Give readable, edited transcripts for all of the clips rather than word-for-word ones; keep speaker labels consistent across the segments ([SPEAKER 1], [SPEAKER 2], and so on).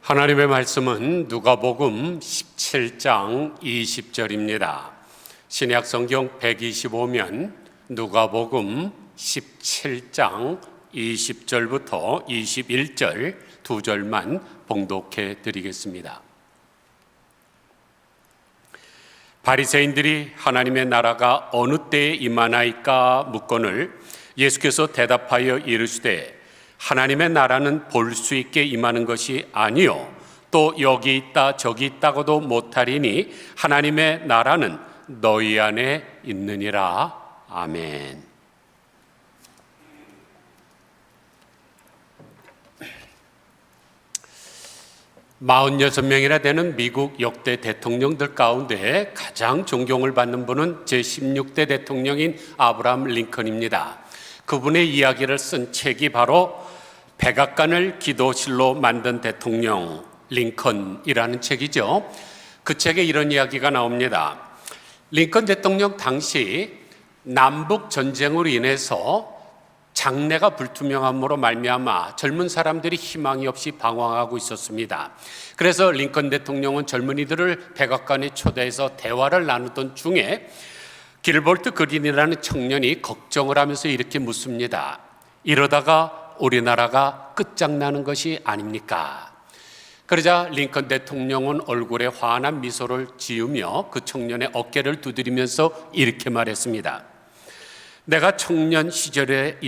[SPEAKER 1] 하나님의 말씀은 누가복음 17장 20절입니다. 신약 성경 125면 누가복음 17장 20절부터 21절 두 절만 봉독해 드리겠습니다. 바리새인들이 하나님의 나라가 어느 때에 임하나이까 묻거늘 예수께서 대답하여 이르시되 하나님의 나라는 볼 수 있게 임하는 것이 아니요 또 여기 있다 저기 있다고도 못하리니 하나님의 나라는 너희 안에 있느니라. 아멘. (46명이나) 되는 미국 역대 대통령들 가운데 가장 존경을 받는 분은 제16대 대통령인 아브라함 링컨입니다. 그분의 이야기를 쓴 책이 바로 백악관을 기도실로 만든 대통령 링컨이라는 책이죠. 그 책에 이런 이야기가 나옵니다. 링컨 대통령 당시 남북 전쟁으로 인해서 장래가 불투명함으로 말미암아 젊은 사람들이 희망이 없이 방황하고 있었습니다. 그래서 링컨 대통령은 젊은이들을 백악관에 초대해서 대화를 나누던 중에 길볼트 그린이라는 청년이 걱정을 하면서 이렇게 묻습니다. 이러다가 우리나라가 끝장나는 것이 아닙니까? 그러자 링컨 대통령은 얼굴에 환한 미소를 지으며 그 청년의 어깨를 두드리면서 이렇게 말했습니다. 내가 청년 시절에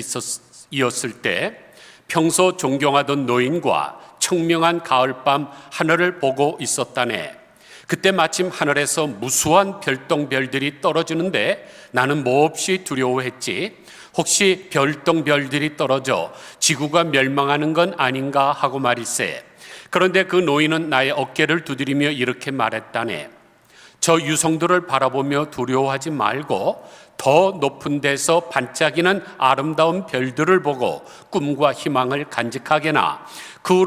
[SPEAKER 1] 이었을 때 평소 존경하던 노인과 청명한 가을밤 하늘을 보고 있었다네. 그때 마침 하늘에서 무수한 별똥별들이 떨어지는데 나는 몹시 두려워했지. 혹시 별똥별들이 떨어져 지구가 멸망하는 건 아닌가 하고 말일세. 그런데 그 노인은 나의 어깨를 두드리며 이렇게 말했다네. 저 유성들을 바라보며 두려워하지 말고 더 높은 데서 반짝이는 아름다운 별들을 보고 꿈과 희망을 간직하게나. 그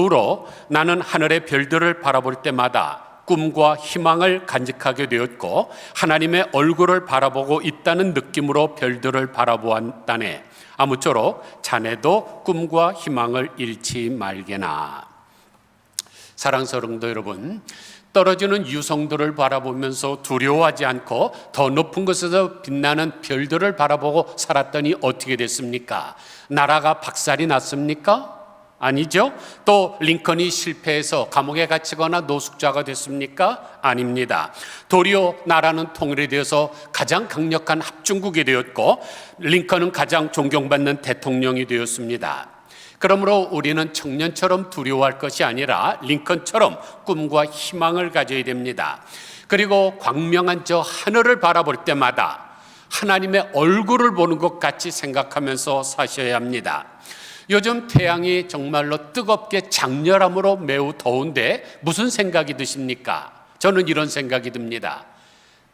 [SPEAKER 1] 후로 나는 하늘의 별들을 바라볼 때마다 꿈과 희망을 간직하게 되었고 하나님의 얼굴을 바라보고 있다는 느낌으로 별들을 바라보았다네. 아무쪼록 자네도 꿈과 희망을 잃지 말게나. 사랑스러운 성도 여러분, 떨어지는 유성들을 바라보면서 두려워하지 않고 더 높은 곳에서 빛나는 별들을 바라보고 살았더니 어떻게 됐습니까? 나라가 박살이 났습니까? 아니죠. 또 링컨이 실패해서 감옥에 갇히거나 노숙자가 됐습니까? 아닙니다. 도리어 나라는 통일이 되어서 가장 강력한 합중국이 되었고 링컨은 가장 존경받는 대통령이 되었습니다. 그러므로 우리는 청년처럼 두려워할 것이 아니라 링컨처럼 꿈과 희망을 가져야 됩니다. 그리고 광명한 저 하늘을 바라볼 때마다 하나님의 얼굴을 보는 것 같이 생각하면서 사셔야 합니다. 요즘 태양이 정말로 뜨겁게 장렬함으로 매우 더운데 무슨 생각이 드십니까? 저는 이런 생각이 듭니다.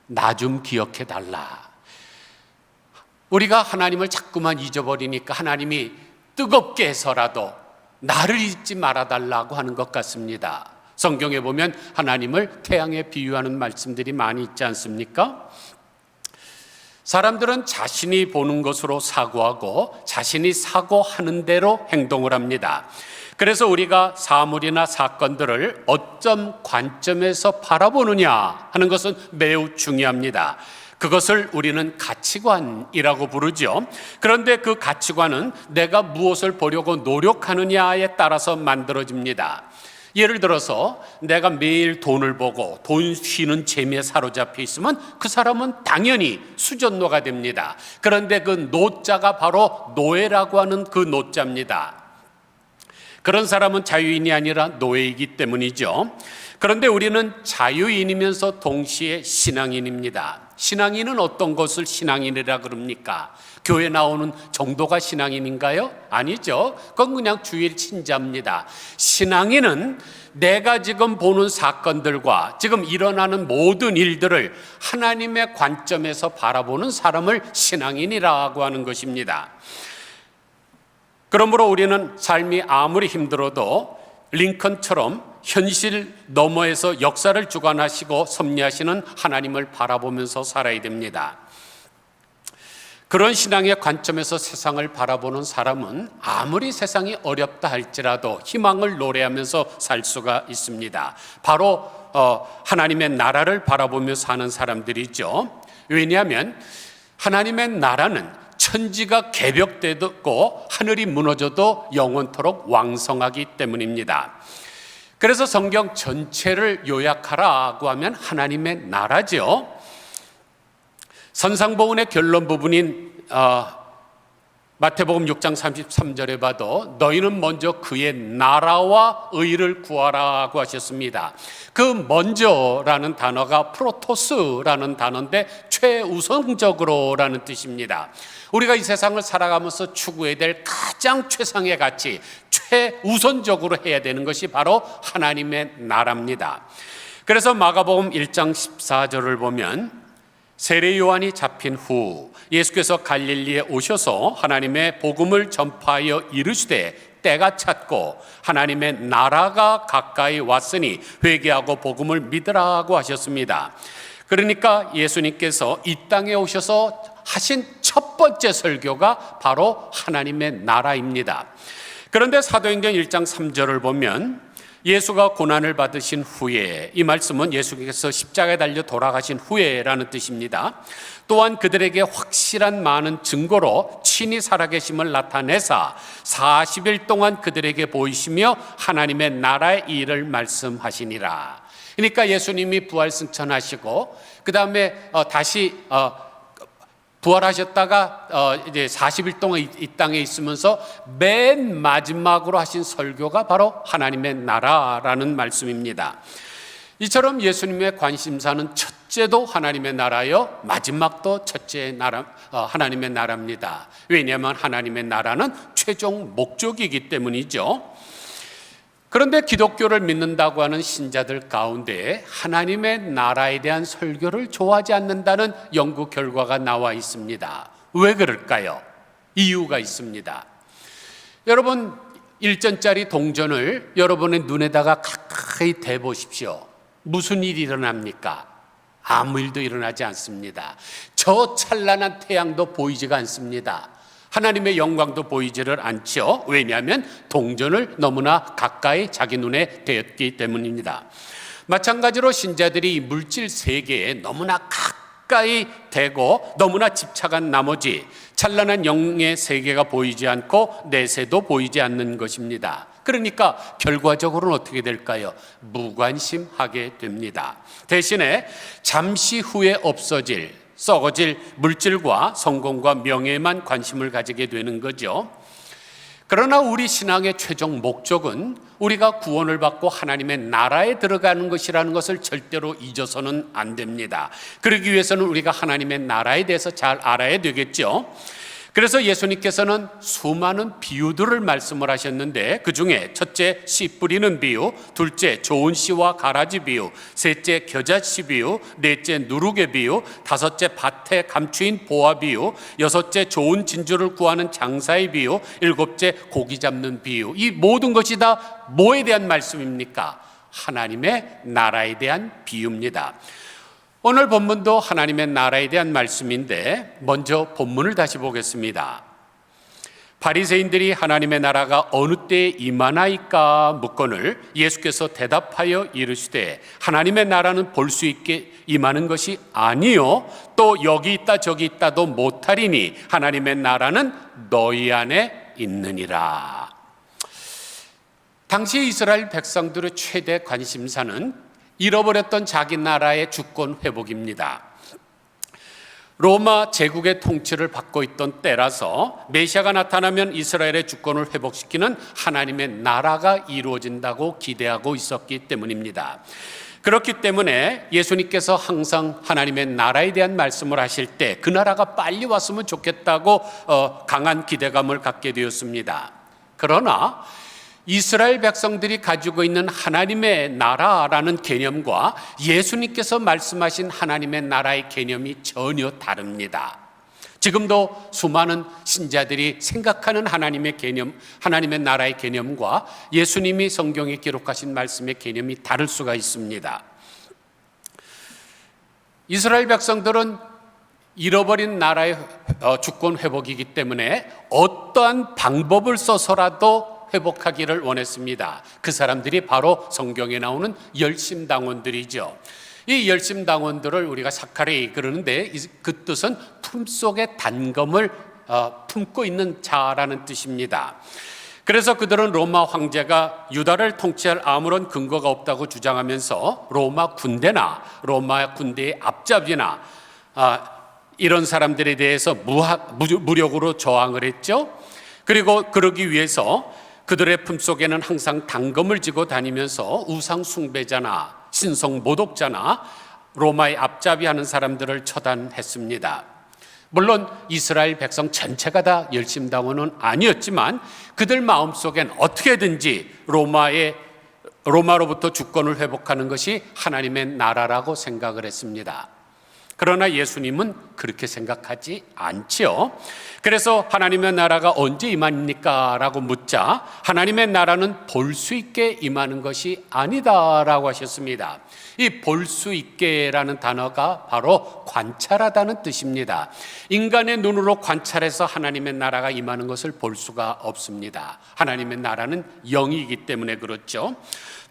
[SPEAKER 1] 나 좀 기억해 달라. 우리가 하나님을 자꾸만 잊어버리니까 하나님이 뜨겁게 해서라도 나를 잊지 말아달라고 하는 것 같습니다. 성경에 보면 하나님을 태양에 비유하는 말씀들이 많이 있지 않습니까? 사람들은 자신이 보는 것으로 사고하고 자신이 사고하는 대로 행동을 합니다. 그래서 우리가 사물이나 사건들을 어떤 관점에서 바라보느냐 하는 것은 매우 중요합니다. 그것을 우리는 가치관이라고 부르죠. 그런데 그 가치관은 내가 무엇을 보려고 노력하느냐에 따라서 만들어집니다. 예를 들어서 내가 매일 돈을 보고 돈 쉬는 재미에 사로잡혀 있으면 그 사람은 당연히 수전노가 됩니다. 그런데 그 노자가 바로 노예라고 하는 그 노자입니다. 그런 사람은 자유인이 아니라 노예이기 때문이죠. 그런데 우리는 자유인이면서 동시에 신앙인입니다. 신앙인은 어떤 것을 신앙인이라 그럽니까? 교회 나오는 정도가 신앙인인가요? 아니죠. 그건 그냥 주일 신자입니다. 신앙인은 내가 지금 보는 사건들과 지금 일어나는 모든 일들을 하나님의 관점에서 바라보는 사람을 신앙인이라고 하는 것입니다. 그러므로 우리는 삶이 아무리 힘들어도 링컨처럼 현실 너머에서 역사를 주관하시고 섭리하시는 하나님을 바라보면서 살아야 됩니다. 그런 신앙의 관점에서 세상을 바라보는 사람은 아무리 세상이 어렵다 할지라도 희망을 노래하면서 살 수가 있습니다. 바로 하나님의 나라를 바라보며 사는 사람들이죠. 왜냐하면 하나님의 나라는 천지가 개벽되고 하늘이 무너져도 영원토록 왕성하기 때문입니다. 그래서 성경 전체를 요약하라고 하면 하나님의 나라죠. 선상보훈의 결론 부분인 마태복음 6장 33절에 봐도 너희는 먼저 그의 나라와 의를 구하라고 하셨습니다. 그 먼저라는 단어가 프로토스라는 단어인데 최우선적으로라는 뜻입니다. 우리가 이 세상을 살아가면서 추구해야 될 가장 최상의 가치, 최우선적으로 해야 되는 것이 바로 하나님의 나라입니다. 그래서 마가복음 1장 14절을 보면 세례 요한이 잡힌 후 예수께서 갈릴리에 오셔서 하나님의 복음을 전파하여 이르시되 때가 찼고 하나님의 나라가 가까이 왔으니 회개하고 복음을 믿으라고 하셨습니다. 그러니까 예수님께서 이 땅에 오셔서 하신 첫 번째 설교가 바로 하나님의 나라입니다. 그런데 사도행전 1장 3절을 보면 예수가 고난을 받으신 후에, 이 말씀은 예수께서 십자가에 달려 돌아가신 후에라는 뜻입니다. 또한 그들에게 확실한 많은 증거로 친히 살아계심을 나타내사 40일 동안 그들에게 보이시며 하나님의 나라의 일을 말씀하시니라. 그러니까 예수님이 부활승천하시고 그 다음에 다시 부활하셨다가 이제 40일 동안 이 땅에 있으면서 맨 마지막으로 하신 설교가 바로 하나님의 나라라는 말씀입니다. 이처럼 예수님의 관심사는 첫째도 하나님의 나라요, 마지막도 첫째 나라, 하나님의 나라입니다. 왜냐하면 하나님의 나라는 최종 목적이기 때문이죠. 그런데 기독교를 믿는다고 하는 신자들 가운데 하나님의 나라에 대한 설교를 좋아하지 않는다는 연구 결과가 나와 있습니다. 왜 그럴까요? 이유가 있습니다. 여러분, 1전짜리 동전을 여러분의 눈에다가 가까이 대보십시오. 무슨 일이 일어납니까? 아무 일도 일어나지 않습니다. 저 찬란한 태양도 보이지가 않습니다. 하나님의 영광도 보이지를 않죠. 왜냐하면 동전을 너무나 가까이 자기 눈에 대었기 때문입니다. 마찬가지로 신자들이 물질 세계에 너무나 가까이 대고 너무나 집착한 나머지 찬란한 영의 세계가 보이지 않고 내세도 보이지 않는 것입니다. 그러니까 결과적으로는 어떻게 될까요? 무관심하게 됩니다. 대신에 잠시 후에 없어질 썩어질 물질과 성공과 명예에만 관심을 가지게 되는 거죠. 그러나 우리 신앙의 최종 목적은 우리가 구원을 받고 하나님의 나라에 들어가는 것이라는 것을 절대로 잊어서는 안 됩니다. 그러기 위해서는 우리가 하나님의 나라에 대해서 잘 알아야 되겠죠. 그래서 예수님께서는 수많은 비유들을 말씀을 하셨는데 그 중에 첫째 씨 뿌리는 비유, 둘째 좋은 씨와 가라지 비유, 셋째 겨자씨 비유, 넷째 누룩의 비유, 다섯째 밭에 감추인 보화 비유, 여섯째 좋은 진주를 구하는 장사의 비유, 일곱째 고기 잡는 비유. 이 모든 것이 다 뭐에 대한 말씀입니까? 하나님의 나라에 대한 비유입니다. 오늘 본문도 하나님의 나라에 대한 말씀인데 먼저 본문을 다시 보겠습니다. 바리새인들이 하나님의 나라가 어느 때에 임하나이까 묻거늘 예수께서 대답하여 이르시되 하나님의 나라는 볼 수 있게 임하는 것이 아니요 또 여기 있다 저기 있다도 못하리니 하나님의 나라는 너희 안에 있느니라. 당시 이스라엘 백성들의 최대 관심사는 잃어버렸던 자기 나라의 주권 회복입니다. 로마 제국의 통치를 받고 있던 때라서 메시아가 나타나면 이스라엘의 주권을 회복시키는 하나님의 나라가 이루어진다고 기대하고 있었기 때문입니다. 그렇기 때문에 예수님께서 항상 하나님의 나라에 대한 말씀을 하실 때 그 나라가 빨리 왔으면 좋겠다고 강한 기대감을 갖게 되었습니다. 그러나 이스라엘 백성들이 가지고 있는 하나님의 나라라는 개념과 예수님께서 말씀하신 하나님의 나라의 개념이 전혀 다릅니다. 지금도 수많은 신자들이 생각하는 하나님의 개념, 하나님의 나라의 개념과 예수님이 성경에 기록하신 말씀의 개념이 다를 수가 있습니다. 이스라엘 백성들은 잃어버린 나라의 주권 회복이기 때문에 어떠한 방법을 써서라도 회복하기를 원했습니다. 그 사람들이 바로 성경에 나오는 열심당원들이죠. 이 열심당원들을 우리가 사카레이 그러는데 그 뜻은 품속에 단검을 품고 있는 자라는 뜻입니다. 그래서 그들은 로마 황제가 유다를 통치할 아무런 근거가 없다고 주장하면서 로마 군대나 로마 군대의 앞잡이나 이런 사람들에 대해서 무력으로 저항을 했죠. 그리고 그러기 위해서 그들의 품속에는 항상 단검을 쥐고 다니면서 우상 숭배자나 신성 모독자나 로마의 앞잡이하는 사람들을 처단했습니다. 물론 이스라엘 백성 전체가 다 열심당원은 아니었지만 그들 마음속엔 어떻게든지 로마로부터 주권을 회복하는 것이 하나님의 나라라고 생각을 했습니다. 그러나 예수님은 그렇게 생각하지 않지요. 그래서 하나님의 나라가 언제 임합니까? 라고 묻자 하나님의 나라는 볼 수 있게 임하는 것이 아니다라고 하셨습니다. 이 볼 수 있게라는 단어가 바로 관찰하다는 뜻입니다. 인간의 눈으로 관찰해서 하나님의 나라가 임하는 것을 볼 수가 없습니다. 하나님의 나라는 영이기 때문에 그렇죠.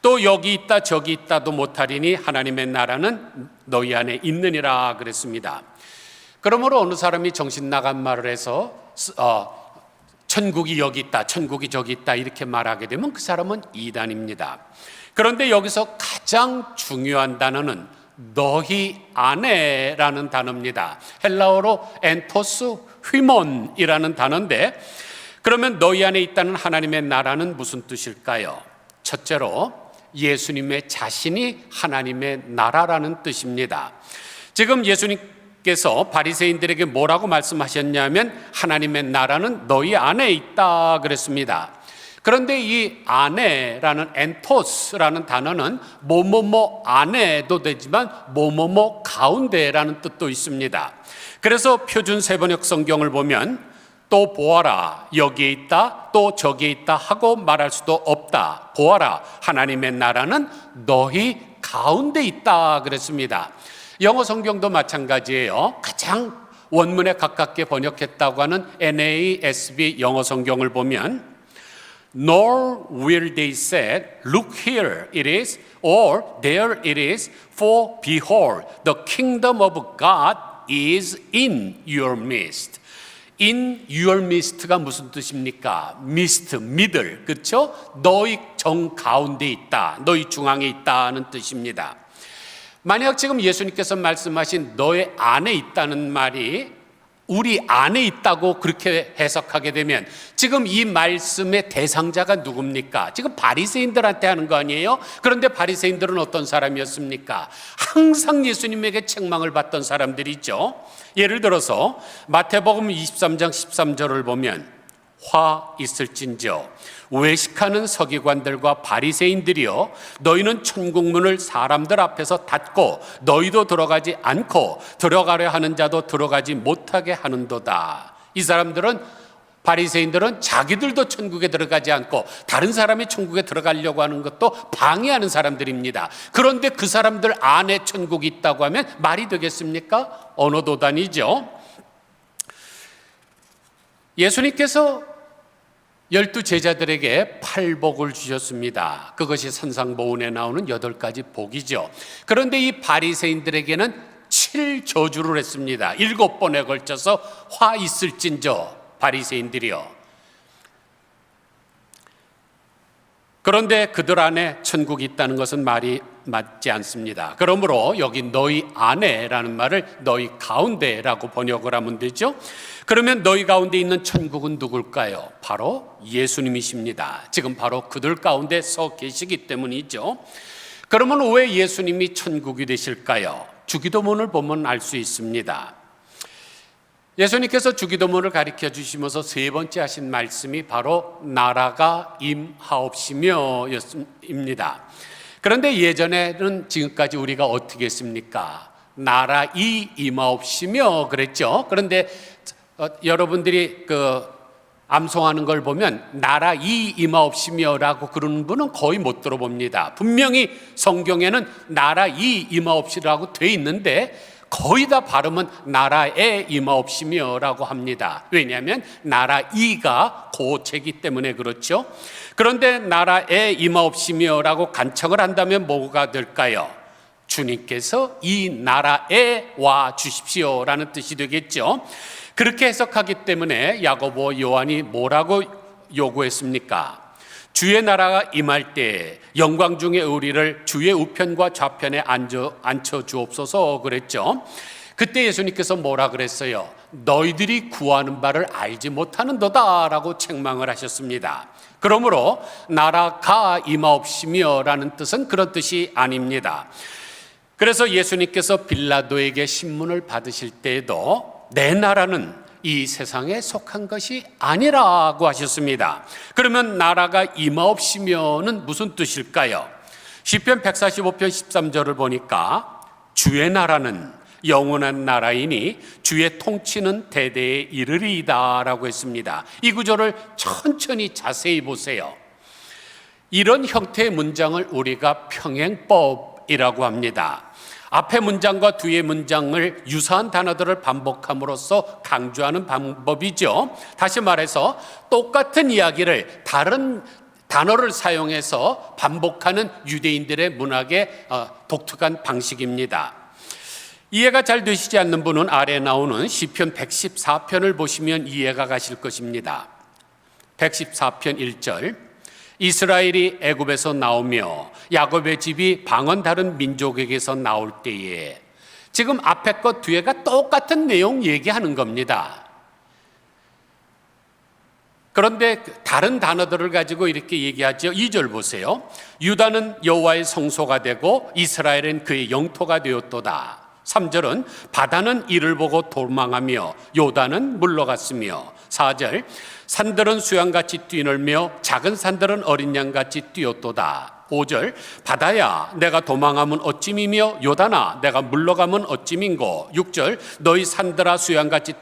[SPEAKER 1] 또 여기 있다 저기 있다도 못하리니 하나님의 나라는 너희 안에 있느니라 그랬습니다. 그러므로 어느 사람이 정신 나간 말을 해서 천국이 여기 있다 천국이 저기 있다 이렇게 말하게 되면 그 사람은 이단입니다. 그런데 여기서 가장 중요한 단어는 너희 안에라는 단어입니다. 헬라어로 엔토스 휘몬이라는 단어인데 그러면 너희 안에 있다는 하나님의 나라는 무슨 뜻일까요? 첫째로 예수님의 자신이 하나님의 나라라는 뜻입니다. 지금 예수님께서 바리새인들에게 뭐라고 말씀하셨냐면 하나님의 나라는 너희 안에 있다 그랬습니다. 그런데 이 안에라는 엔토스라는 단어는 뭐뭐뭐 안에도 되지만 뭐뭐뭐 가운데라는 뜻도 있습니다. 그래서 표준 세번역 성경을 보면 또 보아라 여기에 있다 또 저기에 있다 하고 말할 수도 없다. 보아라 하나님의 나라는 너희 가운데 있다 그랬습니다. 영어 성경도 마찬가지예요. 가장 원문에 가깝게 번역했다고 하는 NASB 영어 성경을 보면 Nor will they say, look here it is, or there it is, for behold, the kingdom of God is in your midst. In your midst가 무슨 뜻입니까? midst, middle, 그렇죠? 너희 정 가운데 있다, 너희 중앙에 있다는 뜻입니다. 만약 지금 예수님께서 말씀하신 너의 안에 있다는 말이 우리 안에 있다고 그렇게 해석하게 되면 지금 이 말씀의 대상자가 누굽니까? 지금 바리새인들한테 하는 거 아니에요? 그런데 바리새인들은 어떤 사람이었습니까? 항상 예수님에게 책망을 받던 사람들이죠. 예를 들어서 마태복음 23장 13절을 보면 화 있을진저 외식하는 서기관들과 바리새인들이여 너희는 천국문을 사람들 앞에서 닫고 너희도 들어가지 않고 들어가려 하는 자도 들어가지 못하게 하는도다. 이 사람들은 바리새인들은 자기들도 천국에 들어가지 않고 다른 사람이 천국에 들어가려고 하는 것도 방해하는 사람들입니다. 그런데 그 사람들 안에 천국이 있다고 하면 말이 되겠습니까? 언어도단이죠. 예수님께서 12 제자들에게 8복을 주셨습니다. 그것이 산상보훈에 나오는 8가지 복이죠. 그런데 이 바리새인들에게는 7저주를 했습니다. 7번에 걸쳐서 화 있을진저 바리새인들이요. 그런데 그들 안에 천국이 있다는 것은 말이 맞지 않습니다. 그러므로 여기 너희 안에라는 말을 너희 가운데라고 번역을 하면 되죠. 그러면 너희 가운데 있는 천국은 누굴까요? 바로 예수님이십니다. 지금 바로 그들 가운데 서 계시기 때문이죠. 그러면 왜 예수님이 천국이 되실까요? 주기도문을 보면 알 수 있습니다. 예수님께서 주기도문을 가르쳐 주시면서 세 번째 하신 말씀이 바로 나라가 임하옵시며 였습니다. 그런데 예전에는 지금까지 우리가 어떻게 했습니까? 나라 임하옵시며 그랬죠. 그런데 여러분들이 암송하는 걸 보면 나라 임하옵시며라고 그러는 분은 거의 못 들어봅니다. 분명히 성경에는 나라 임하옵시라고 돼 있는데 거의 다 발음은 나라에 임하옵시며라고 합니다. 왜냐하면 나라이가 고체이기 때문에 그렇죠. 그런데 나라에 임하옵시며라고 간청을 한다면 뭐가 될까요? 주님께서 이 나라에 와 주십시오라는 뜻이 되겠죠. 그렇게 해석하기 때문에 야고보 요한이 뭐라고 요구했습니까? 주의 나라가 임할 때 영광 중에 우리를 주의 우편과 좌편에 앉혀 주옵소서 그랬죠. 그때 예수님께서 뭐라 그랬어요? 너희들이 구하는 바를 알지 못하는도다라고 책망을 하셨습니다. 그러므로 나라가 임하옵시며라는 뜻은 그런 뜻이 아닙니다. 그래서 예수님께서 빌라도에게 신문을 받으실 때에도 내 나라는 이 세상에 속한 것이 아니라고 하셨습니다. 그러면 나라가 임하옵시며는 무슨 뜻일까요? 시편 145편 13절을 보니까 주의 나라는 영원한 나라이니 주의 통치는 대대에 이르리이다 라고 했습니다. 이 구절을 천천히 자세히 보세요. 이런 형태의 문장을 우리가 평행법이라고 합니다. 앞의 문장과 뒤의 문장을 유사한 단어들을 반복함으로써 강조하는 방법이죠. 다시 말해서 똑같은 이야기를 다른 단어를 사용해서 반복하는 유대인들의 문학의 독특한 방식입니다. 이해가 잘 되시지 않는 분은 아래에 나오는 시편 114편을 보시면 이해가 가실 것입니다. 114편 1절 이스라엘이 애굽에서 나오며 야곱의 집이 방언 다른 민족에게서 나올 때에, 지금 앞에 것 뒤에가 똑같은 내용 얘기하는 겁니다. 그런데 다른 단어들을 가지고 이렇게 얘기하죠. 2절 보세요. 유다는 여호와의 성소가 되고 이스라엘은 그의 영토가 되었도다. 3절은 바다는 이를 보고 도망하며 요단은 물러갔으며, 4절 산들은 수양같이 뛰놀며 작은 산들은 어린 양같이 뛰었도다. 5절 바다야 내가 도망하면 어찌미며 요단아 내가 물러가면 어찌민고. 6절 너희 산들아 수양같이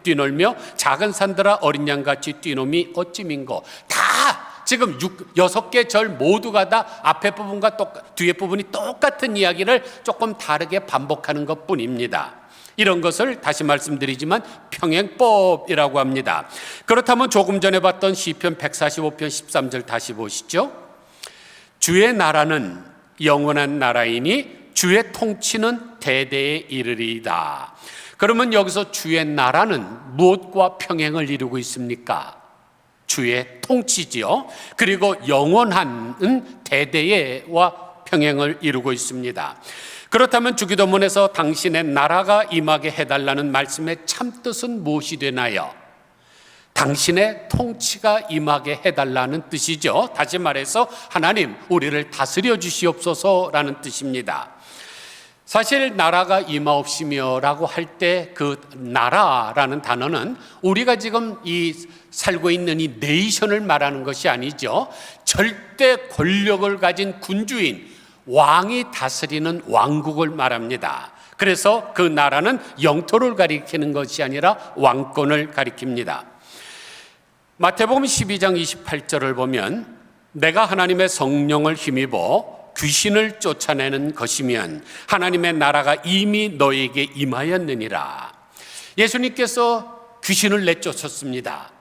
[SPEAKER 1] 뛰놀며 작은 산들아 어린 양같이 뛰노미 어찌민고. 다 지금 6개 절 모두가 다 앞에 부분과 뒤에 부분이 똑같은 이야기를 조금 다르게 반복하는 것뿐입니다. 이런 것을 다시 말씀드리지만 평행법이라고 합니다. 그렇다면 조금 전에 봤던 시편 145편 13절 다시 보시죠. 주의 나라는 영원한 나라이니 주의 통치는 대대에 이르리이다. 그러면 여기서 주의 나라는 무엇과 평행을 이루고 있습니까? 주의 통치지요. 그리고 영원한 대대와 평행을 이루고 있습니다. 그렇다면 주기도문에서 당신의 나라가 임하게 해달라는 말씀의 참뜻은 무엇이 되나요? 당신의 통치가 임하게 해달라는 뜻이죠. 다시 말해서 하나님 우리를 다스려 주시옵소서라는 뜻입니다. 사실 나라가 임하옵시며라고 할 때 그 나라라는 단어는 우리가 지금 살고 있는 이 네이션을 말하는 것이 아니죠. 절대 권력을 가진 군주인 왕이 다스리는 왕국을 말합니다. 그래서 그 나라는 영토를 가리키는 것이 아니라 왕권을 가리킵니다. 마태복음 12장 28절을 보면 내가 하나님의 성령을 힘입어 귀신을 쫓아내는 것이면 하나님의 나라가 이미 너에게 임하였느니라. 예수님께서 귀신을 내쫓았습니다.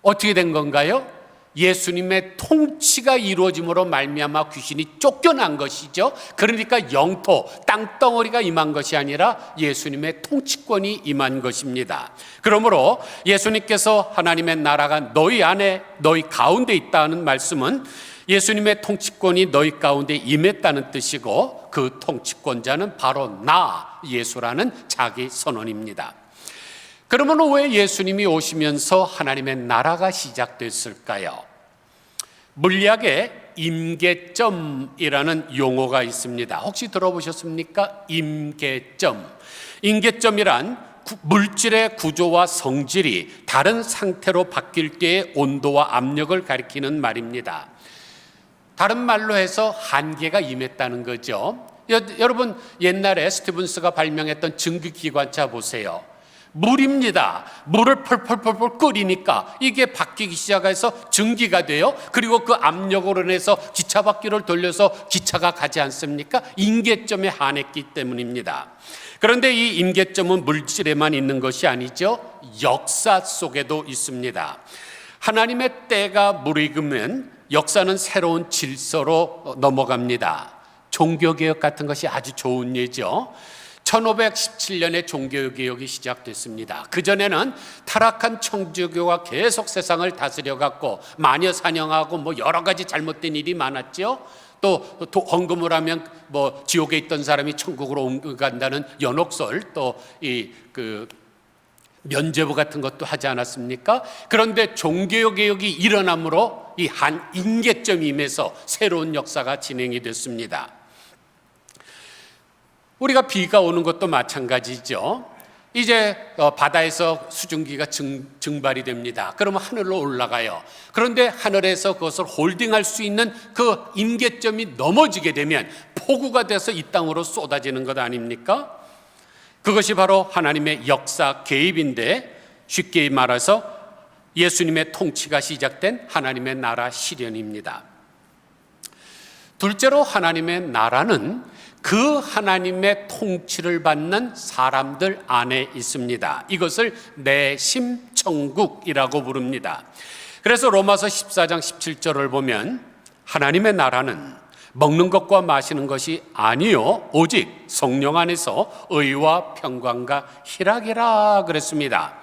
[SPEAKER 1] 어떻게 된 건가요? 예수님의 통치가 이루어짐으로 말미암아 귀신이 쫓겨난 것이죠. 그러니까 영토, 땅덩어리가 임한 것이 아니라 예수님의 통치권이 임한 것입니다. 그러므로 예수님께서 하나님의 나라가 너희 안에, 너희 가운데 있다는 말씀은 예수님의 통치권이 너희 가운데 임했다는 뜻이고, 그 통치권자는 바로 나 예수라는 자기 선언입니다. 그러면 왜 예수님이 오시면서 하나님의 나라가 시작됐을까요? 물리학에 임계점이라는 용어가 있습니다. 혹시 들어보셨습니까? 임계점. 임계점이란 물질의 구조와 성질이 다른 상태로 바뀔 때의 온도와 압력을 가리키는 말입니다. 다른 말로 해서 한계가 임했다는 거죠. 여러분 옛날에 스티븐스가 발명했던 증기기관차 보세요. 물입니다. 물을 펄펄펄펄 끓이니까 이게 바뀌기 시작해서 증기가 돼요. 그리고 그 압력으로 인해서 기차 바퀴를 돌려서 기차가 가지 않습니까? 임계점에 한했기 때문입니다. 그런데 이 임계점은 물질에만 있는 것이 아니죠. 역사 속에도 있습니다. 하나님의 때가 무르익으면 역사는 새로운 질서로 넘어갑니다. 종교개혁 같은 것이 아주 좋은 예죠. 1517년에 종교개혁이 시작됐습니다. 그전에는 타락한 천주교가 계속 세상을 다스려갔고 마녀 사냥하고 뭐 여러 가지 잘못된 일이 많았죠. 또 헌금을 하면 뭐 지옥에 있던 사람이 천국으로 옮겨간다는 연옥설, 또 면죄부 같은 것도 하지 않았습니까? 그런데 종교개혁이 일어남으로 이 한 임계점이 임해서 새로운 역사가 진행이 됐습니다. 우리가 비가 오는 것도 마찬가지죠. 이제 바다에서 수증기가 증발이 됩니다. 그러면 하늘로 올라가요. 그런데 하늘에서 그것을 홀딩할 수 있는 그 임계점이 넘어지게 되면 폭우가 돼서 이 땅으로 쏟아지는 것 아닙니까? 그것이 바로 하나님의 역사 개입인데, 쉽게 말해서 예수님의 통치가 시작된 하나님의 나라 실현입니다. 둘째로 하나님의 나라는 그 하나님의 통치를 받는 사람들 안에 있습니다. 이것을 내심천국이라고 부릅니다. 그래서 로마서 14장 17절을 보면 하나님의 나라는 먹는 것과 마시는 것이 아니요 오직 성령 안에서 의와 평강과 희락이라 그랬습니다.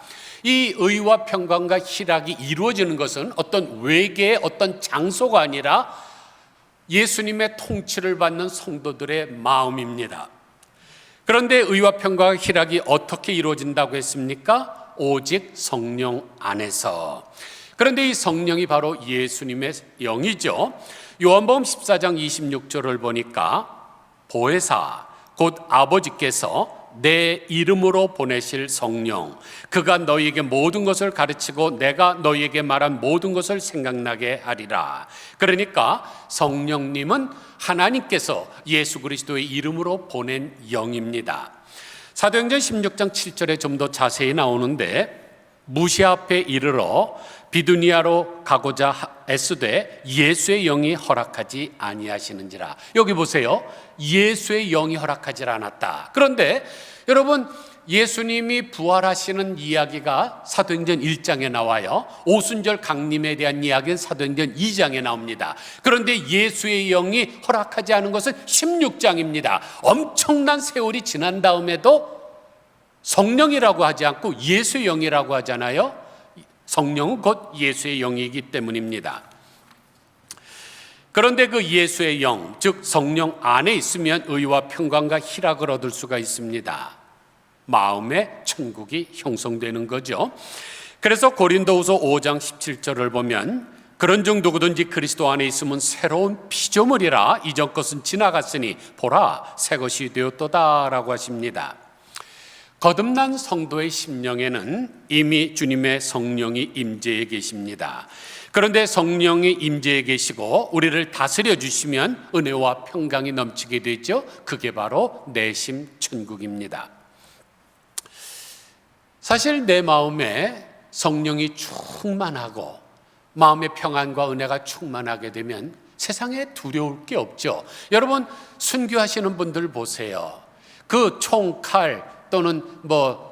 [SPEAKER 1] 이 의와 평강과 희락이 이루어지는 것은 어떤 외계의 어떤 장소가 아니라 예수님의 통치를 받는 성도들의 마음입니다. 그런데 의와 평강과 희락이 어떻게 이루어진다고 했습니까? 오직 성령 안에서. 그런데 이 성령이 바로 예수님의 영이죠. 요한복음 14장 26절을 보니까 보혜사 곧 아버지께서 내 이름으로 보내실 성령, 그가 너희에게 모든 것을 가르치고 내가 너희에게 말한 모든 것을 생각나게 하리라. 그러니까 성령님은 하나님께서 예수 그리스도의 이름으로 보낸 영입니다. 사도행전 16장 7절에 좀 더 자세히 나오는데, 무시 앞에 이르러 비두니아로 가고자 애쓰되 예수의 영이 허락하지 아니하시는지라. 여기 보세요. 예수의 영이 허락하지 않았다. 그런데 여러분, 예수님이 부활하시는 이야기가 사도행전 1장에 나와요. 오순절 강림에 대한 이야기는 사도행전 2장에 나옵니다. 그런데 예수의 영이 허락하지 않은 것은 16장입니다. 엄청난 세월이 지난 다음에도 성령이라고 하지 않고 예수의 영이라고 하잖아요. 성령은 곧 예수의 영이기 때문입니다. 그런데 그 예수의 영, 즉 성령 안에 있으면 의와 평강과 희락을 얻을 수가 있습니다. 마음의 천국이 형성되는 거죠. 그래서 고린도후서 5장 17절을 보면 그런즉 누구든지 그리스도 안에 있으면 새로운 피조물이라 이전 것은 지나갔으니 보라 새 것이 되었도다라고 하십니다. 거듭난 성도의 심령에는 이미 주님의 성령이 임재해 계십니다. 그런데 성령이 임재해 계시고 우리를 다스려 주시면 은혜와 평강이 넘치게 되죠. 그게 바로 내심 천국입니다. 사실 내 마음에 성령이 충만하고 마음의 평안과 은혜가 충만하게 되면 세상에 두려울 게 없죠. 여러분, 순교하시는 분들 보세요. 그 총, 칼 또는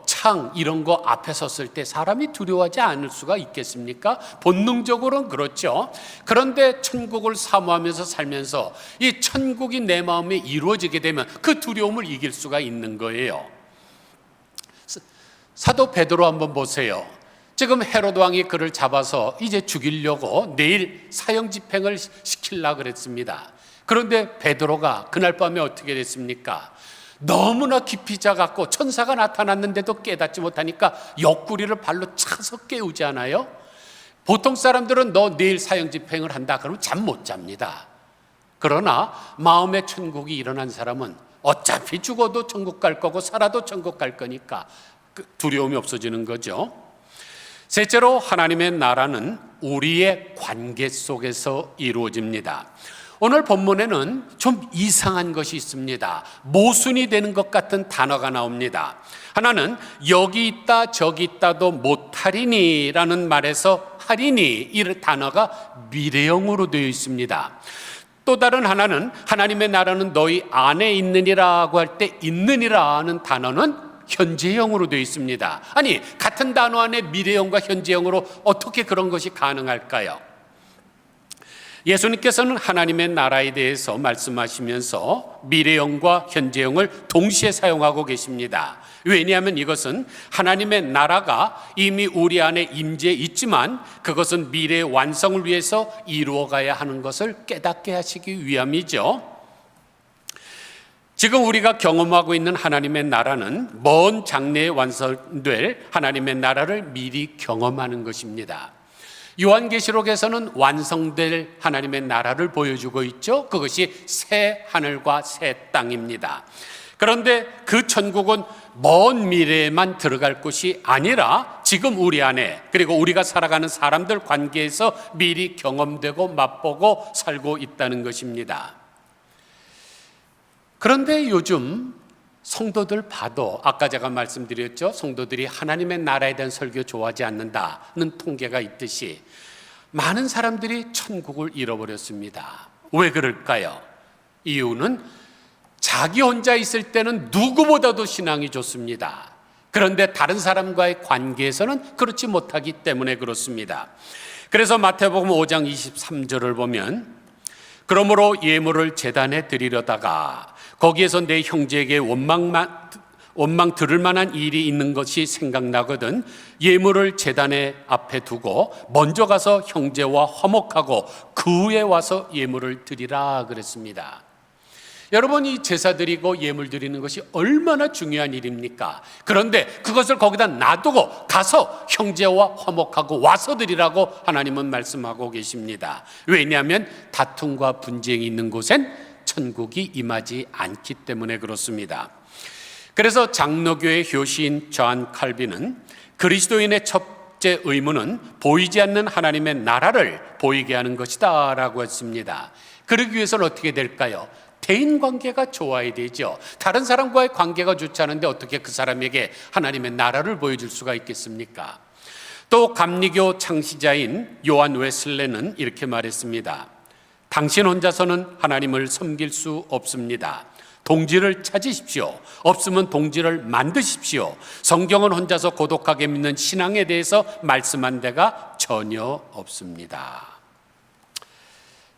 [SPEAKER 1] 창 이런 거 앞에 섰을 때 사람이 두려워하지 않을 수가 있겠습니까? 본능적으로는 그렇죠. 그런데 천국을 사모하면서 살면서 이 천국이 내 마음에 이루어지게 되면 그 두려움을 이길 수가 있는 거예요. 사도 베드로 한번 보세요. 지금 헤로드 왕이 그를 잡아서 이제 죽이려고 내일 사형 집행을 시키려고 그랬습니다. 그런데 베드로가 그날 밤에 어떻게 됐습니까? 너무나 깊이 자갖고 천사가 나타났는데도 깨닫지 못하니까 옆구리를 발로 차서 깨우지 않아요? 보통 사람들은 너 내일 사형 집행을 한다 그러면 잠 못 잡니다. 그러나 마음의 천국이 일어난 사람은 어차피 죽어도 천국 갈 거고 살아도 천국 갈 거니까 두려움이 없어지는 거죠. 셋째로 하나님의 나라는 우리의 관계 속에서 이루어집니다. 오늘 본문에는 좀 이상한 것이 있습니다. 모순이 되는 것 같은 단어가 나옵니다. 하나는 여기 있다 저기 있다도 못하리니 라는 말에서 하리니 이 단어가 미래형으로 되어 있습니다. 또 다른 하나는 하나님의 나라는 너희 안에 있느니라고 할 때 있느니라 하는 단어는 현재형으로 되어 있습니다. 아니, 같은 단어 안에 미래형과 현재형으로 어떻게 그런 것이 가능할까요? 예수님께서는 하나님의 나라에 대해서 말씀하시면서 미래형과 현재형을 동시에 사용하고 계십니다. 왜냐하면 이것은 하나님의 나라가 이미 우리 안에 임재해 있지만 그것은 미래의 완성을 위해서 이루어가야 하는 것을 깨닫게 하시기 위함이죠. 지금 우리가 경험하고 있는 하나님의 나라는 먼 장래에 완성될 하나님의 나라를 미리 경험하는 것입니다. 요한계시록에서는 완성될 하나님의 나라를 보여주고 있죠. 그것이 새 하늘과 새 땅입니다. 그런데 그 천국은 먼 미래에만 들어갈 곳이 아니라 지금 우리 안에, 그리고 우리가 살아가는 사람들 관계에서 미리 경험되고 맛보고 살고 있다는 것입니다. 그런데 요즘 성도들 봐도 아까 제가 말씀드렸죠. 성도들이 하나님의 나라에 대한 설교 좋아하지 않는다는 통계가 있듯이 많은 사람들이 천국을 잃어버렸습니다. 왜 그럴까요? 이유는 자기 혼자 있을 때는 누구보다도 신앙이 좋습니다. 그런데 다른 사람과의 관계에서는 그렇지 못하기 때문에 그렇습니다. 그래서 마태복음 5장 23절을 보면 그러므로 예물을 제단에 드리려다가 거기에서 내 형제에게 원망 들을 만한 일이 있는 것이 생각나거든 예물을 제단에 앞에 두고 먼저 가서 형제와 화목하고 그 후에 와서 예물을 드리라 그랬습니다. 여러분, 이 제사 드리고 예물 드리는 것이 얼마나 중요한 일입니까? 그런데 그것을 거기다 놔두고 가서 형제와 화목하고 와서 드리라고 하나님은 말씀하고 계십니다. 왜냐하면 다툼과 분쟁이 있는 곳엔 천국이 임하지 않기 때문에 그렇습니다. 그래서 장로교의 효시인 저한 칼빈은 그리스도인의 첫째 의무는 보이지 않는 하나님의 나라를 보이게 하는 것이다 라고 했습니다. 그러기 위해서는 어떻게 될까요? 대인관계가 좋아야 되죠. 다른 사람과의 관계가 좋지 않은데 어떻게 그 사람에게 하나님의 나라를 보여줄 수가 있겠습니까? 또 감리교 창시자인 요한 웨슬레는 이렇게 말했습니다. 당신 혼자서는 하나님을 섬길 수 없습니다. 동지를 찾으십시오. 없으면 동지를 만드십시오. 성경은 혼자서 고독하게 믿는 신앙에 대해서 말씀한 데가 전혀 없습니다.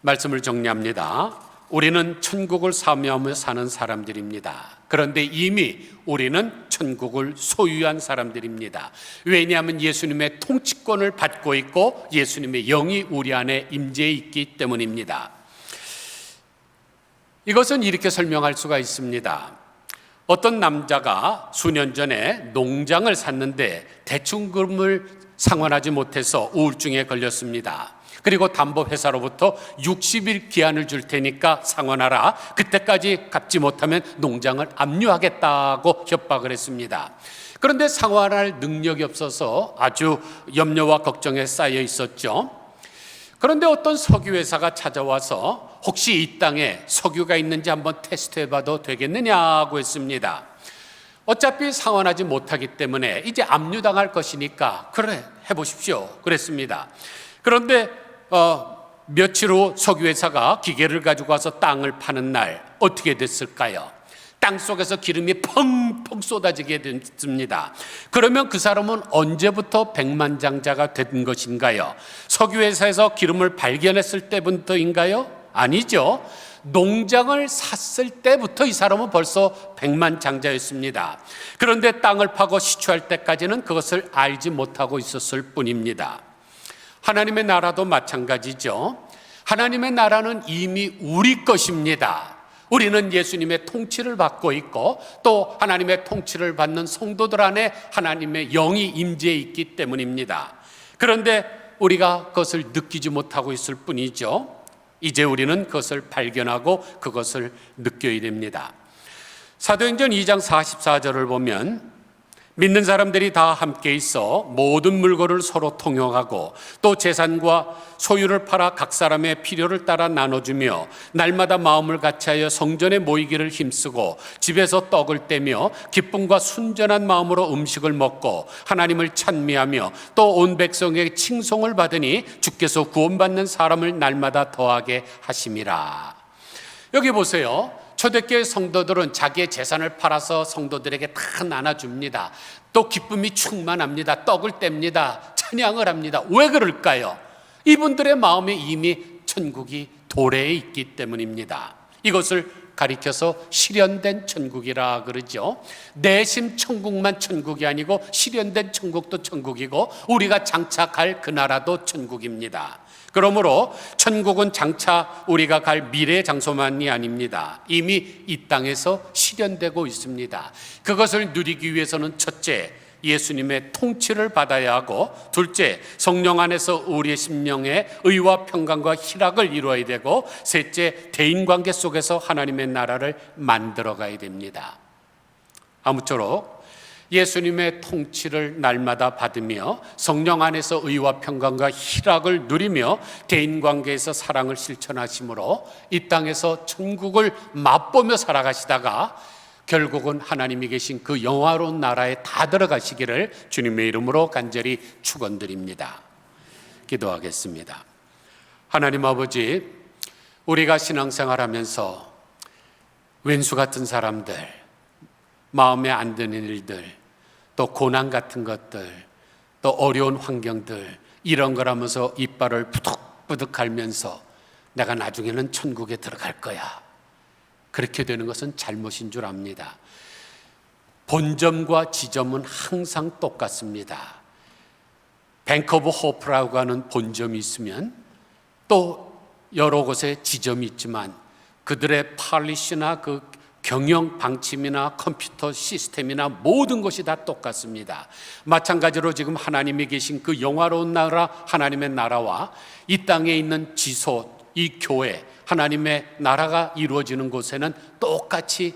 [SPEAKER 1] 말씀을 정리합니다. 우리는 천국을 사모하며 사는 사람들입니다. 그런데 이미 우리는 천국을 소유한 사람들입니다. 왜냐하면 예수님의 통치권을 받고 있고 예수님의 영이 우리 안에 임재해 있기 때문입니다. 이것은 이렇게 설명할 수가 있습니다. 어떤 남자가 수년 전에 농장을 샀는데 대출금을 상환하지 못해서 우울증에 걸렸습니다. 그리고 담보회사로부터 60일 기한을 줄 테니까 상환하라. 그때까지 갚지 못하면 농장을 압류하겠다고 협박을 했습니다. 그런데 상환할 능력이 없어서 아주 염려와 걱정에 쌓여 있었죠. 그런데 어떤 석유회사가 찾아와서 혹시 이 땅에 석유가 있는지 한번 테스트해봐도 되겠느냐고 했습니다. 어차피 상환하지 못하기 때문에 이제 압류당할 것이니까 그래 해보십시오 그랬습니다. 그런데 며칠 후 석유회사가 기계를 가지고 와서 땅을 파는 날 어떻게 됐을까요? 땅속에서 기름이 펑펑 쏟아지게 됐습니다. 그러면 그 사람은 언제부터 백만장자가 된 것인가요? 석유회사에서 기름을 발견했을 때부터인가요? 아니죠. 농장을 샀을 때부터 이 사람은 벌써 백만장자였습니다. 그런데 땅을 파고 시추할 때까지는 그것을 알지 못하고 있었을 뿐입니다. 하나님의 나라도 마찬가지죠. 하나님의 나라는 이미 우리 것입니다. 우리는 예수님의 통치를 받고 있고 또 하나님의 통치를 받는 성도들 안에 하나님의 영이 임재해 있기 때문입니다. 그런데 우리가 그것을 느끼지 못하고 있을 뿐이죠. 이제 우리는 그것을 발견하고 그것을 느껴야 됩니다. 사도행전 2장 44절을 보면 믿는 사람들이 다 함께 있어 모든 물건을 서로 통용하고 또 재산과 소유를 팔아 각 사람의 필요를 따라 나눠주며 날마다 마음을 같이하여 성전에 모이기를 힘쓰고 집에서 떡을 떼며 기쁨과 순전한 마음으로 음식을 먹고 하나님을 찬미하며 또 온 백성에게 칭송을 받으니 주께서 구원받는 사람을 날마다 더하게 하심이라. 여기 보세요. 초대교회 성도들은 자기의 재산을 팔아서 성도들에게 다 나눠줍니다. 또 기쁨이 충만합니다. 떡을 뗍니다. 찬양을 합니다. 왜 그럴까요? 이분들의 마음에 이미 천국이 도래해 있기 때문입니다. 이것을 가리켜서 실현된 천국이라 그러죠. 내심 천국만 천국이 아니고 실현된 천국도 천국이고 우리가 장착할 그 나라도 천국입니다. 그러므로 천국은 장차 우리가 갈 미래의 장소만이 아닙니다. 이미 이 땅에서 실현되고 있습니다. 그것을 누리기 위해서는 첫째, 예수님의 통치를 받아야 하고, 둘째, 성령 안에서 우리의 심령에 의와 평강과 희락을 이루어야 되고, 셋째, 대인관계 속에서 하나님의 나라를 만들어 가야 됩니다. 아무쪼록 예수님의 통치를 날마다 받으며 성령 안에서 의와 평강과 희락을 누리며 대인관계에서 사랑을 실천하심으로 이 땅에서 천국을 맛보며 살아가시다가 결국은 하나님이 계신 그 영화로운 나라에 다 들어가시기를 주님의 이름으로 간절히 축원드립니다. 기도하겠습니다. 하나님 아버지, 우리가 신앙생활하면서 왼수 같은 사람들, 마음에 안 드는 일들, 또 고난 같은 것들, 또 어려운 환경들, 이런 걸 하면서 이빨을 부득부득 갈면서 내가 나중에는 천국에 들어갈 거야, 그렇게 되는 것은 잘못인 줄 압니다. 본점과 지점은 항상 똑같습니다. 뱅크 오브 호프라고 하는 본점이 있으면 또 여러 곳에 지점이 있지만 그들의 팔리시나 그 경영 방침이나 컴퓨터 시스템이나 모든 것이 다 똑같습니다. 마찬가지로 지금 하나님이 계신 그 영화로운 나라, 하나님의 나라와 이 땅에 있는 지소, 이 교회, 하나님의 나라가 이루어지는 곳에는 똑같이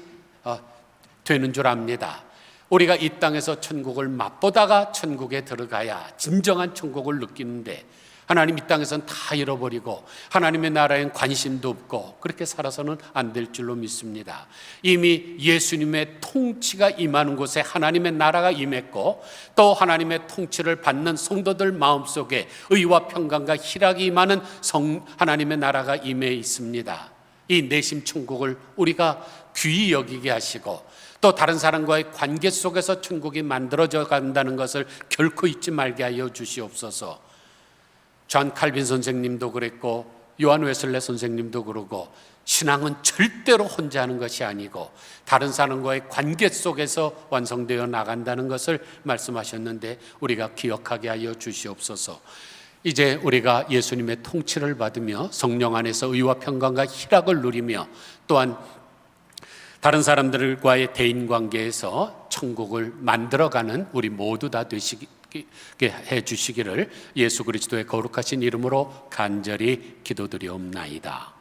[SPEAKER 1] 되는 줄 압니다. 우리가 이 땅에서 천국을 맛보다가 천국에 들어가야 진정한 천국을 느끼는데, 하나님 이 땅에서는 다 잃어버리고 하나님의 나라엔 관심도 없고 그렇게 살아서는 안 될 줄로 믿습니다. 이미 예수님의 통치가 임하는 곳에 하나님의 나라가 임했고, 또 하나님의 통치를 받는 성도들 마음속에 의와 평강과 희락이 임하는 하나님의 나라가 임해 있습니다. 이 내심 천국을 우리가 귀히 여기게 하시고, 또 다른 사람과의 관계 속에서 천국이 만들어져 간다는 것을 결코 잊지 말게 하여 주시옵소서. 존 칼빈 선생님도 그랬고 요한 웨슬레 선생님도 그러고, 신앙은 절대로 혼자 하는 것이 아니고 다른 사람과의 관계 속에서 완성되어 나간다는 것을 말씀하셨는데 우리가 기억하게 하여 주시옵소서. 이제 우리가 예수님의 통치를 받으며 성령 안에서 의와 평강과 희락을 누리며 또한 다른 사람들과의 대인관계에서 천국을 만들어가는 우리 모두 다 되시게 해주시기를 예수 그리스도의 거룩하신 이름으로 간절히 기도드리옵나이다.